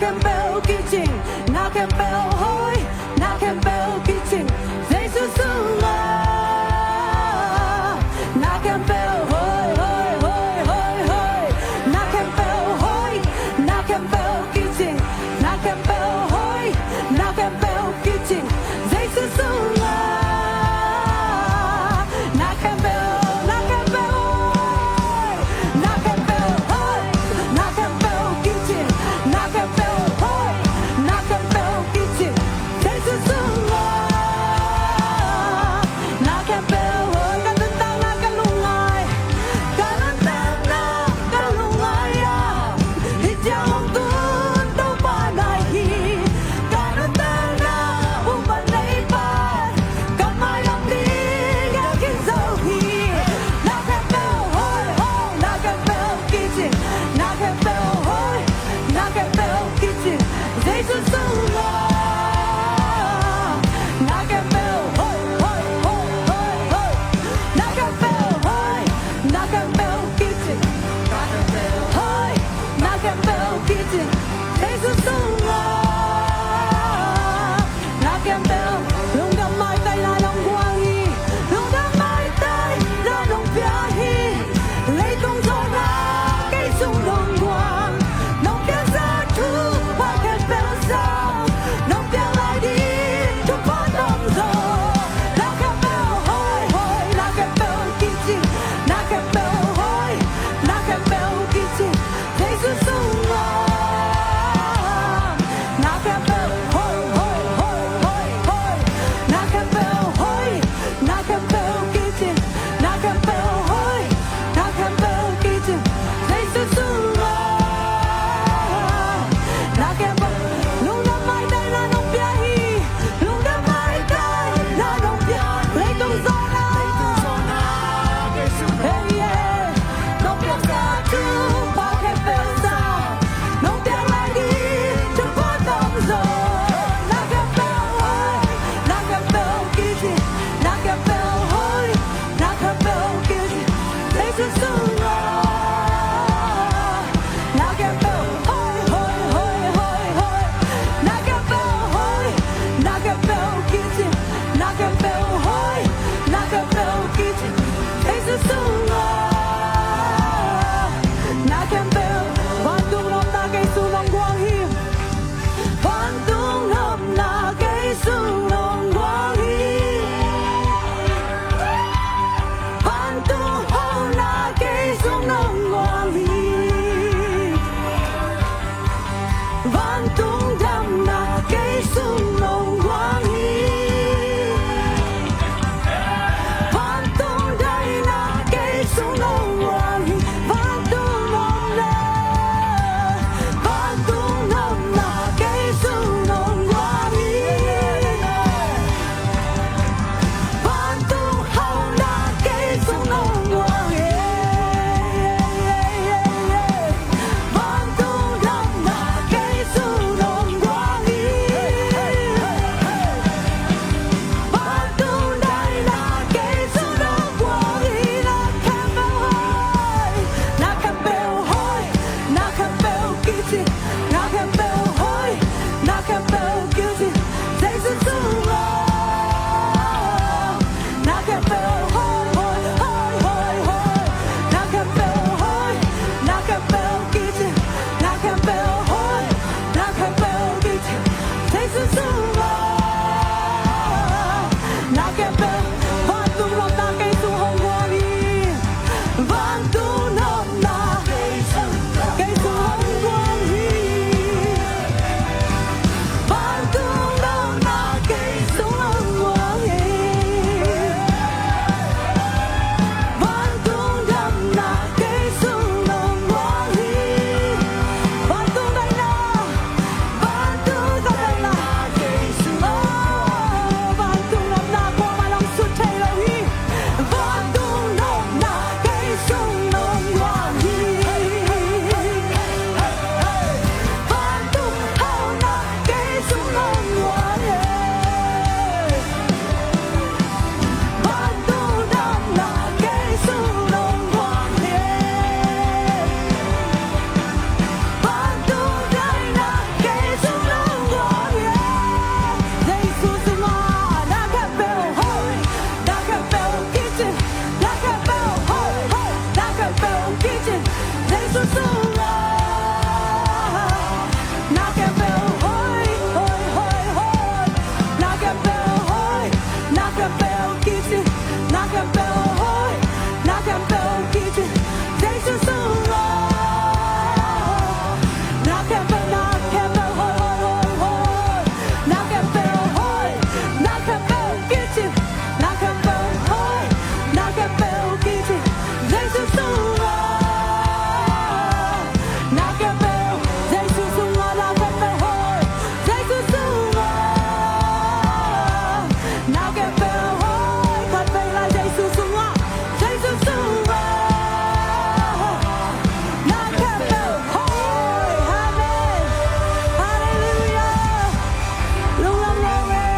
can bell kitchen, na can bell hoy, na can bell kitchen, they so soon na can bell hoy hoy hoy hoy hoy, na can bell hoy, na can bell kitchen, na can bell hoy, na can bell kitchen, they so soon na can bell, na can bell hoy, na can bell hoy, na can bell kitchen, na can bell hoy, na can bell kitchen, they so soon na can bell hoy, can tân tao na can lung lai, can tân tao na can lung lai ya, hít giang hông tuôn đâu ba nai hi, can tân tao na buông bàn lấy bàn, can mai lòng đi nghe kinh dâu hi, na can bell hoy hoy, na can bell kitchen, na can bell hoy, na can bell kitchen, they so soon na can bell hoy hoy hoy hoy hoy, na can bell hoy, na can bell kitchen, na can bell hoy, na can bell kitchen, they so soon na can bell, lung đâm mai tay là lòng quang hi, lung đâm mai tay là lòng bia hi, lấy công gió na cây sung lòng quang, nông kia ra thu hoa can bell sao, nông kia lại đi chúc phát đồng rồi, na can bell hoy hoy, na can bell kitchen, na can bell hoy, na can bell kitchen, they so soon na can bell hoy hoy hoy hoy hoy, na can bell hoy, na can bell kitchen, na can bell hoy, na can bell kitchen, they so soon na can bell, lung đâm mai tay là nông bia hi, lung đâm mai tay là nông bia, lấy tung gió na hey yeah, nông bia ra thu hoa can bell sao, nông bia lại đi chúc phát đồng rồi, na can bell hoy, na can bell kitchen, na can bell hoy, na can bell kitchen, they so soon